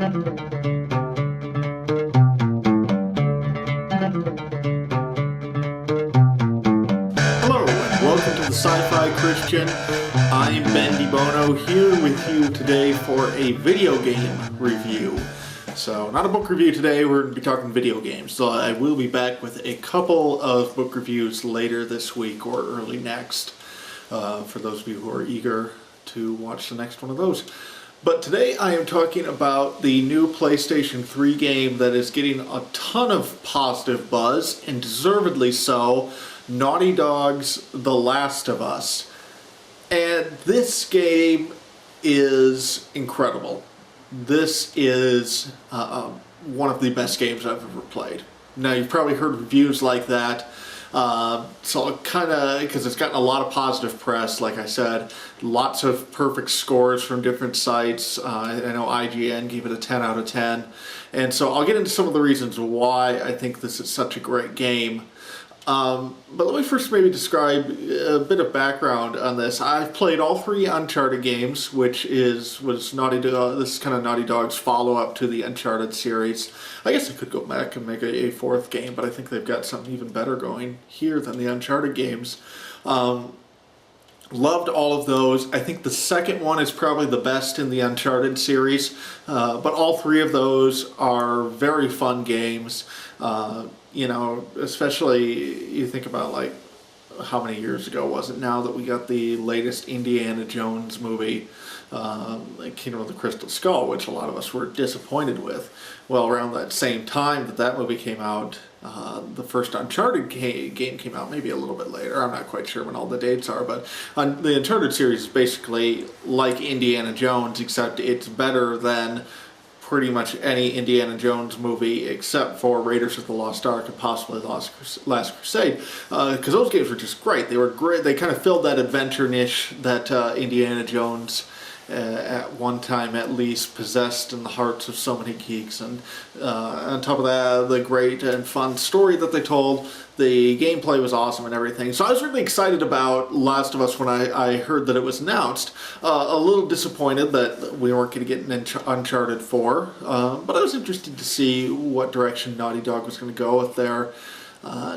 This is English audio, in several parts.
Hello and welcome to the Sci-Fi Christian. I'm Ben DeBono here with you today for a video game review. So, not a book review today, we're going to be talking video games. So I will be back with a couple of book reviews later this week or early next, for those of you who are eager to watch the next one of those. But today I am talking about the new PlayStation 3 game that is getting a ton of positive buzz, and deservedly so, Naughty Dog's The Last of Us. And this game is incredible. This is one of the best games I've ever played. Now, you've probably heard reviews like that. So kind of, because it's gotten a lot of positive press, like I said, lots of perfect scores from different sites. I know IGN gave it a 10 out of 10. And so I'll get into some of the reasons why I think this is such a great game. But let me first maybe describe a bit of background on this. I've played all three Uncharted games, which was Naughty Dog. This is kind of Naughty Dog's follow-up to the Uncharted series. I guess I could go back and make a fourth game, but I think they've got something even better going here than the Uncharted games. Loved all of those. I think the second one is probably the best in the Uncharted series, but all three of those are very fun games. You know, especially you think about like how many years ago was it now that we got the latest Indiana Jones movie, like Kingdom of the Crystal Skull, which a lot of us were disappointed with. Well, around that same time that movie came out, the first Uncharted game came out, maybe a little bit later. I'm not quite sure when all the dates are, but the Uncharted series is basically like Indiana Jones, except it's better than pretty much any Indiana Jones movie except for Raiders of the Lost Ark and possibly Last Crusade, because those games were just great. They were great. They kind of filled that adventure niche that Indiana Jones at one time at least possessed in the hearts of so many geeks. And on top of that, the great and fun story that they told, the gameplay was awesome and everything. So I was really excited about Last of Us when I heard that it was announced. A little disappointed that we weren't going to get an Uncharted 4, but I was interested to see what direction Naughty Dog was going to go with their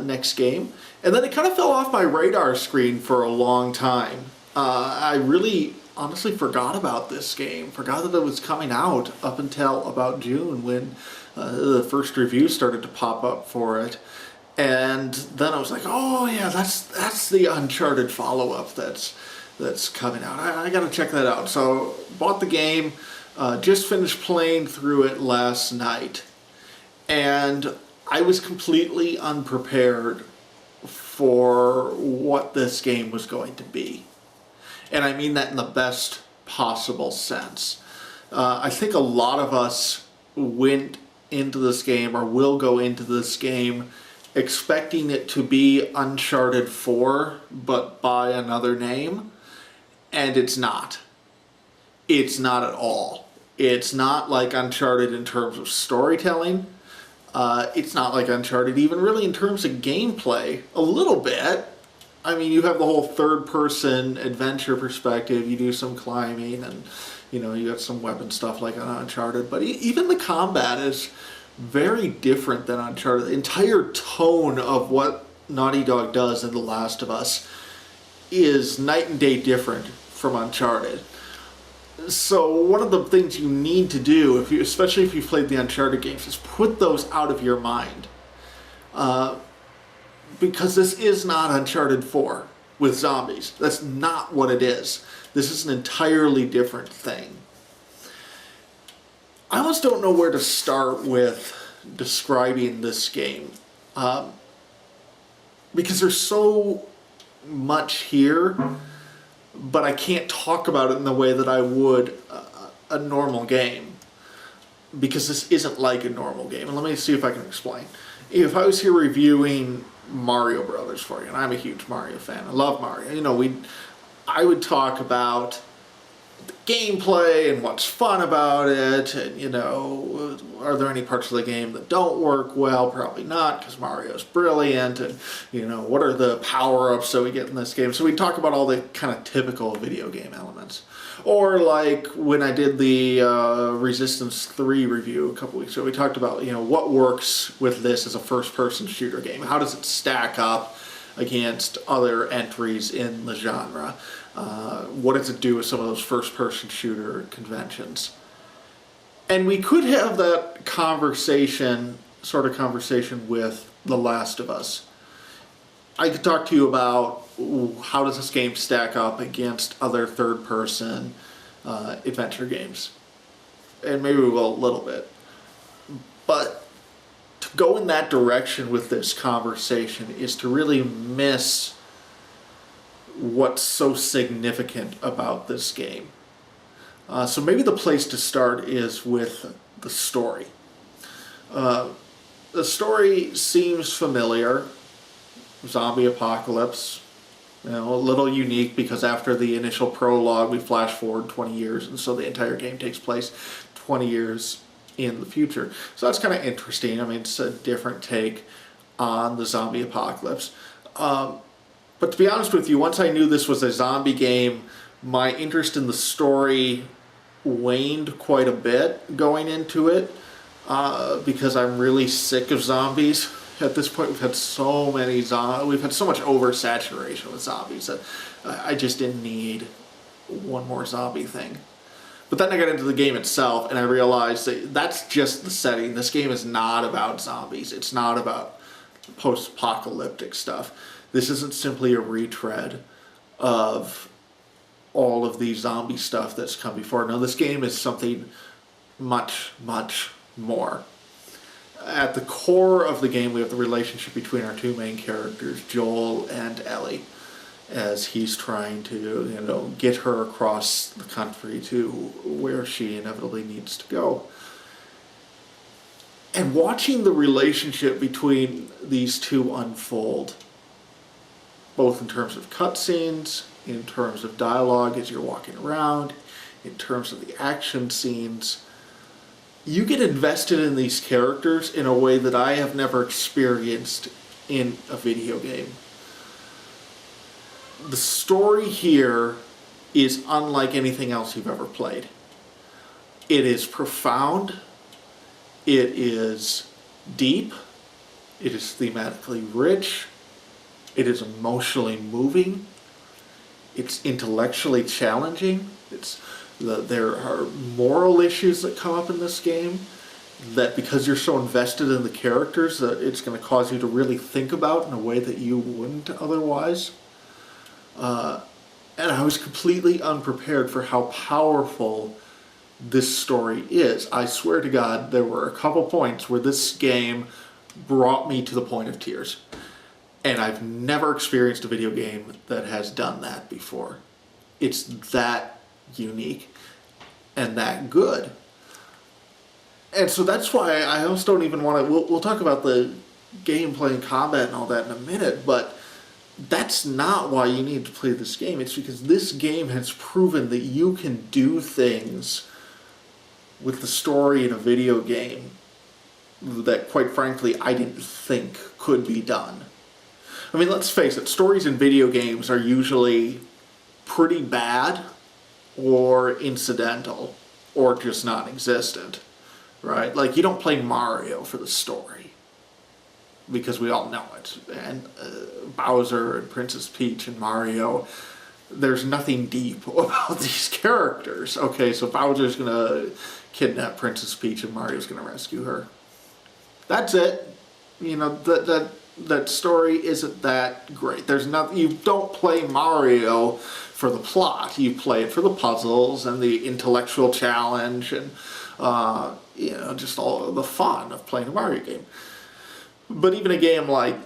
next game. And then it kind of fell off my radar screen for a long time. I really honestly forgot about this game, forgot that it was coming out up until about June when the first reviews started to pop up for it. And then I was like, oh yeah, that's the Uncharted follow-up that's coming out. I gotta check that out. So bought the game, just finished playing through it last night, and I was completely unprepared for what this game was going to be. And I mean that in the best possible sense. I think a lot of us went into this game, or will go into this game, expecting it to be Uncharted 4, but by another name, and it's not. It's not at all. It's not like Uncharted in terms of storytelling. It's not like Uncharted even really in terms of gameplay. A little bit. I mean, you have the whole third-person adventure perspective. You do some climbing, and you know, you got some weapon stuff like on Uncharted. But even the combat is very different than Uncharted. The entire tone of what Naughty Dog does in The Last of Us is night and day different from Uncharted. So one of the things you need to do, especially if you've played the Uncharted games, is put those out of your mind. Because this is not Uncharted 4 with zombies. That's not what it is. This is an entirely different thing. I almost don't know where to start with describing this game. Because there's so much here, but I can't talk about it in the way that I would a normal game. Because this isn't like a normal game. And let me see if I can explain. If I was here reviewing Mario Brothers for you, and I'm a huge Mario fan. I love Mario. You know, I would talk about gameplay and what's fun about it, and are there any parts of the game that don't work well? Probably not, because Mario's brilliant, and what are the power-ups that we get in this game? So we talk about all the kind of typical video game elements. Or like when I did the Resistance 3 review a couple weeks ago, we talked about what works with this as a first-person shooter game. How does it stack up against other entries in the genre? What does it do with some of those first-person shooter conventions? And we could have that sort of conversation with The Last of Us. I could talk to you about how does this game stack up against other third-person adventure games. And maybe we will a little bit. But to go in that direction with this conversation is to really miss what's so significant about this game. So maybe the place to start is with the story. The story seems familiar. Zombie apocalypse. A little unique because after the initial prologue we flash forward 20 years, and so the entire game takes place 20 years in the future. So that's kind of interesting. I mean, it's a different take on the zombie apocalypse. But to be honest with you, once I knew this was a zombie game, my interest in the story waned quite a bit going into it, because I'm really sick of zombies. At this point, we've had so much oversaturation with zombies that I just didn't need one more zombie thing. But then I got into the game itself, and I realized that that's just the setting. This game is not about zombies. It's not about post-apocalyptic stuff. This isn't simply a retread of all of the zombie stuff that's come before. No, this game is something much, much more. At the core of the game, we have the relationship between our two main characters, Joel and Ellie, as he's trying to, get her across the country to where she inevitably needs to go. And watching the relationship between these two unfold, both in terms of cutscenes, in terms of dialogue as you're walking around, in terms of the action scenes, you get invested in these characters in a way that I have never experienced in a video game. The story here is unlike anything else you've ever played. It is profound, it is deep, it is thematically rich, it is emotionally moving, it's intellectually challenging, there are moral issues that come up in this game that, because you're so invested in the characters, it's going to cause you to really think about in a way that you wouldn't otherwise. And I was completely unprepared for how powerful this story is. I swear to God, there were a couple points where this game brought me to the point of tears. And I've never experienced a video game that has done that before. It's that unique and that good. And so that's why I almost don't even want to... We'll talk about the gameplay and combat and all that in a minute, but that's not why you need to play this game. It's because this game has proven that you can do things with the story in a video game that, quite frankly, I didn't think could be done. I mean, let's face it, stories in video games are usually pretty bad or incidental or just non-existent, right? Like, you don't play Mario for the story because we all know it. And Bowser and Princess Peach and Mario, there's nothing deep about these characters. Okay, so Bowser's gonna kidnap Princess Peach and Mario's gonna rescue her. That's it. That story isn't that great. There's nothing. You don't play Mario for the plot. You play it for the puzzles and the intellectual challenge and just all the fun of playing a Mario game. But even a game like,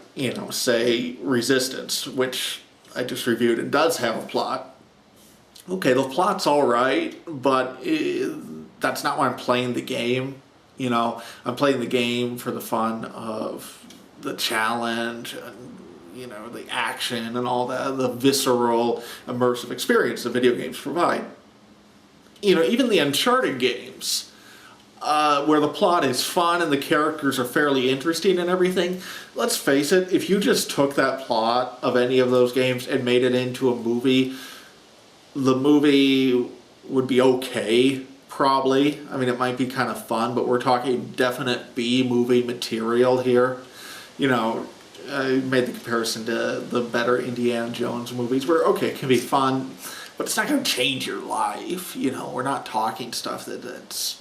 say Resistance, which I just reviewed and does have a plot. Okay, the plot's all right, but that's not why I'm playing the game. I'm playing the game for the fun of the challenge and the action and all that, the visceral, immersive experience that video games provide. even the Uncharted games, where the plot is fun and the characters are fairly interesting and everything, let's face it, if you just took that plot of any of those games and made it into a movie, the movie would be okay, probably. I mean, it might be kind of fun, but we're talking definite B-movie material here. I made the comparison to the better Indiana Jones movies, where, okay, it can be fun, but it's not going to change your life. We're not talking stuff that's...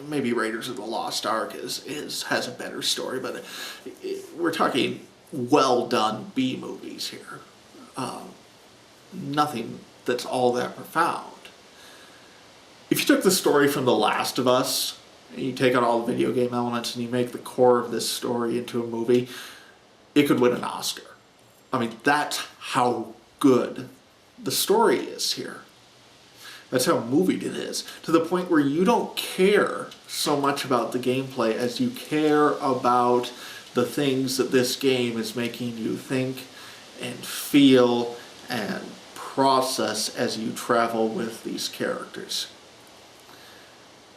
Maybe Raiders of the Lost Ark has a better story, but we're talking well-done B-movies here. Nothing that's all that profound. If you took the story from The Last of Us, and you take out all the video game elements and you make the core of this story into a movie, it could win an Oscar. I mean, that's how good the story is here. That's how movied it is, to the point where you don't care so much about the gameplay as you care about the things that this game is making you think and feel and process as you travel with these characters.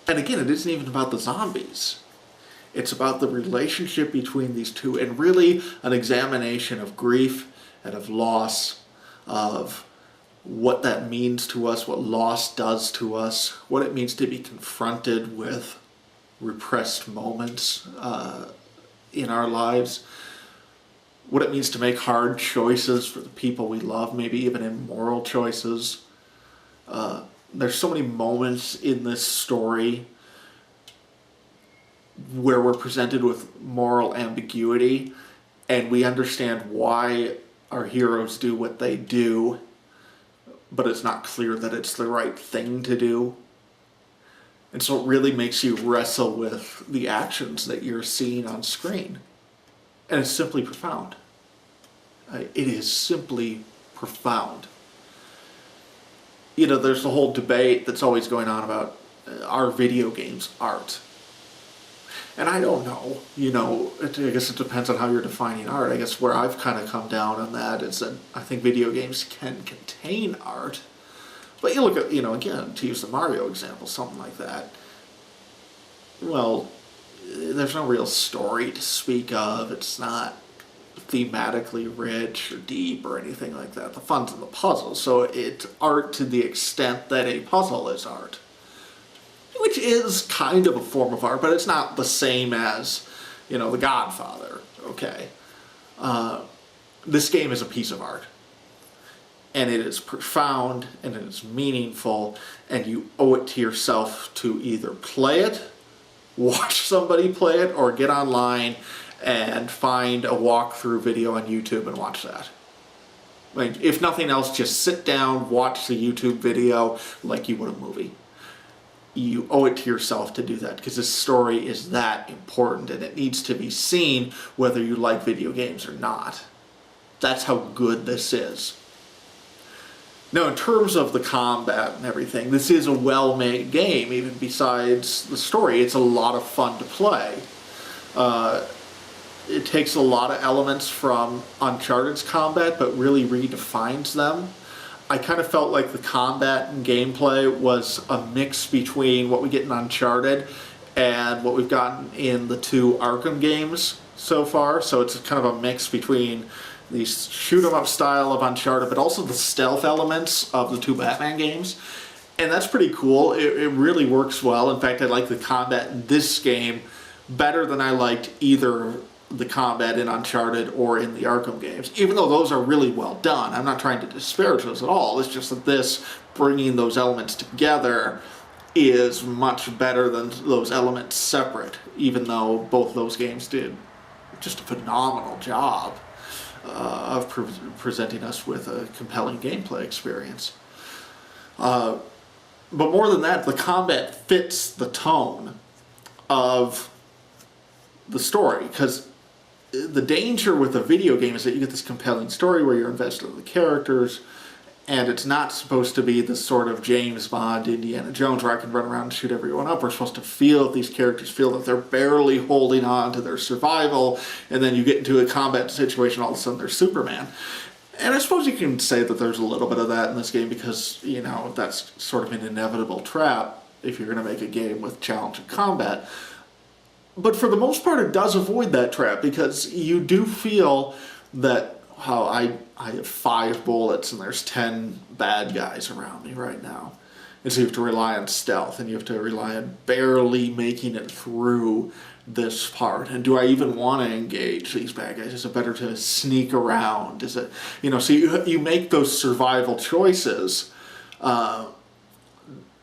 And again, it isn't even about the zombies. It's about the relationship between these two, and really an examination of grief and of loss, of what that means to us, what loss does to us, what it means to be confronted with repressed moments in our lives, what it means to make hard choices for the people we love, maybe even immoral choices. There's so many moments in this story where we're presented with moral ambiguity, and we understand why our heroes do what they do, but it's not clear that it's the right thing to do. And so it really makes you wrestle with the actions that you're seeing on screen. And it's simply profound. It is simply profound. There's the whole debate that's always going on about are video games art? And I don't know, I guess it depends on how you're defining art. I guess where I've kind of come down on that is that I think video games can contain art. But you look at, again, to use the Mario example, something like that. Well, there's no real story to speak of. It's not thematically rich or deep or anything like that. The fun's in the puzzle, so it's art to the extent that a puzzle is art. Which is kind of a form of art, but it's not the same as, The Godfather, okay? This game is a piece of art. And it is profound, and it is meaningful, and you owe it to yourself to either play it, watch somebody play it, or get online and find a walkthrough video on YouTube and watch that. Like, if nothing else, just sit down, watch the YouTube video like you would a movie. You owe it to yourself to do that, because this story is that important, and it needs to be seen whether you like video games or not. That's how good this is. Now, in terms of the combat and everything, this is a well-made game, even besides the story. It's a lot of fun to play. It takes a lot of elements from Uncharted's combat, but really redefines them. I kind of felt like the combat and gameplay was a mix between what we get in Uncharted and what we've gotten in the two Arkham games so far. So it's kind of a mix between the shoot-'em-up style of Uncharted, but also the stealth elements of the two Batman games. And that's pretty cool. It really works well. In fact, I like the combat in this game better than I liked either the combat in Uncharted or in the Arkham games, even though those are really well done. I'm not trying to disparage those at all. It's just that this, bringing those elements together, is much better than those elements separate, even though both those games did just a phenomenal job of presenting us with a compelling gameplay experience. But more than that, the combat fits the tone of the story, because the danger with a video game is that you get this compelling story where you're invested in the characters, and it's not supposed to be the sort of James Bond, Indiana Jones, where I can run around and shoot everyone up. We're supposed to feel that these characters feel that they're barely holding on to their survival, and then you get into a combat situation, all of a sudden they're Superman. And I suppose you can say that there's a little bit of that in this game because, you know, that's sort of an inevitable trap if you're going to make a game with challenge and combat. But for the most part, it does avoid that trap because you do feel that, I have 5 bullets and there's 10 bad guys around me right now. And so you have to rely on stealth and you have to rely on barely making it through this part. And do I even want to engage these bad guys? Is it better to sneak around? Is it, you know, so you make those survival choices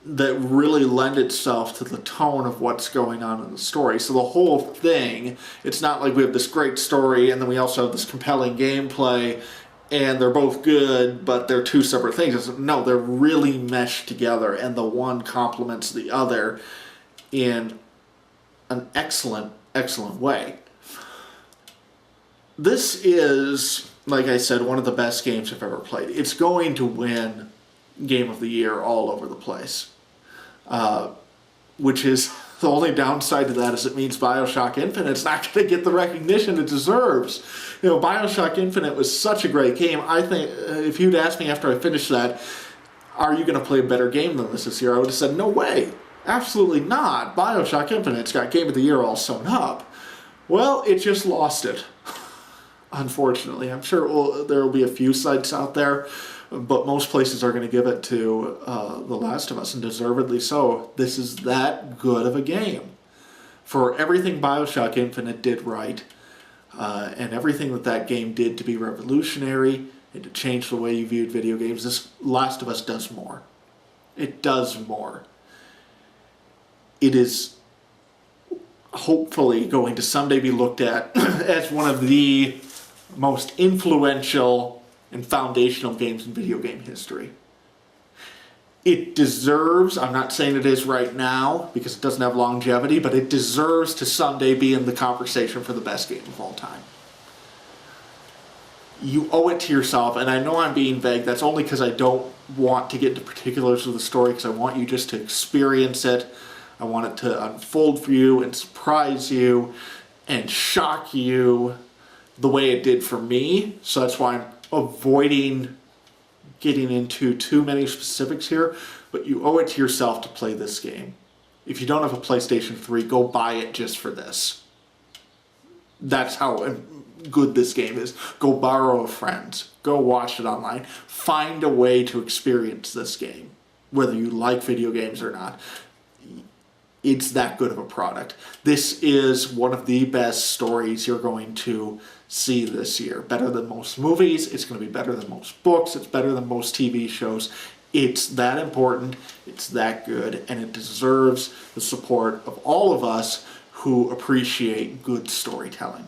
that really lend itself to the tone of what's going on in the story. So the whole thing, it's not like we have this great story and then we also have this compelling gameplay and they're both good, but they're 2 separate things. No, they're really meshed together and the one complements the other in an excellent, excellent way. This is, like I said, one of the best games I've ever played. It's going to win Game of the Year all over the place. Which is the only downside to that is it means BioShock Infinite's not going to get the recognition it deserves. You know, BioShock Infinite was such a great game. I think if you'd asked me after I finished that, are you going to play a better game than this year? I would have said, no way. Absolutely not. BioShock Infinite's got Game of the Year all sewn up. Well, it just lost it. Unfortunately. I'm sure there will be a few sites out there, but most places are going to give it to The Last of Us, and deservedly so. This is that good of a game. For everything BioShock Infinite did right, and everything that game did to be revolutionary and to change the way you viewed video games, this Last of Us does more. It does more. It is hopefully going to someday be looked at as one of the most influential and foundational games in video game history. It deserves, I'm not saying it is right now because it doesn't have longevity, but it deserves to someday be in the conversation for the best game of all time. You owe it to yourself, and I know I'm being vague, that's only because I don't want to get into particulars of the story because I want you just to experience it. I want it to unfold for you and surprise you and shock you the way it did for me. So that's why I'm avoiding getting into too many specifics here, but you owe it to yourself to play this game. If you don't have a PlayStation 3, go buy it just for this. That's how good this game is. Go borrow a friend's. Go watch it online. Find a way to experience this game, whether you like video games or not. It's that good of a product. This is one of the best stories you're going to see this year. Better than most movies. It's going to be better than most books. It's better than most TV shows. It's that important. It's that good. And it deserves the support of all of us who appreciate good storytelling.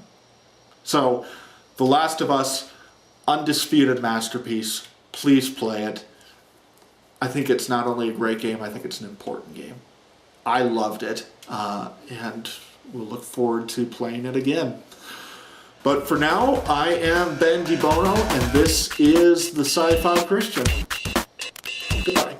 So, The Last of Us, undisputed masterpiece. Please play it. I think it's not only a great game, I think it's an important game. I loved it, and we'll look forward to playing it again. But for now, I am Ben DiBono, and this is the Sci-Fi Christian. Goodbye.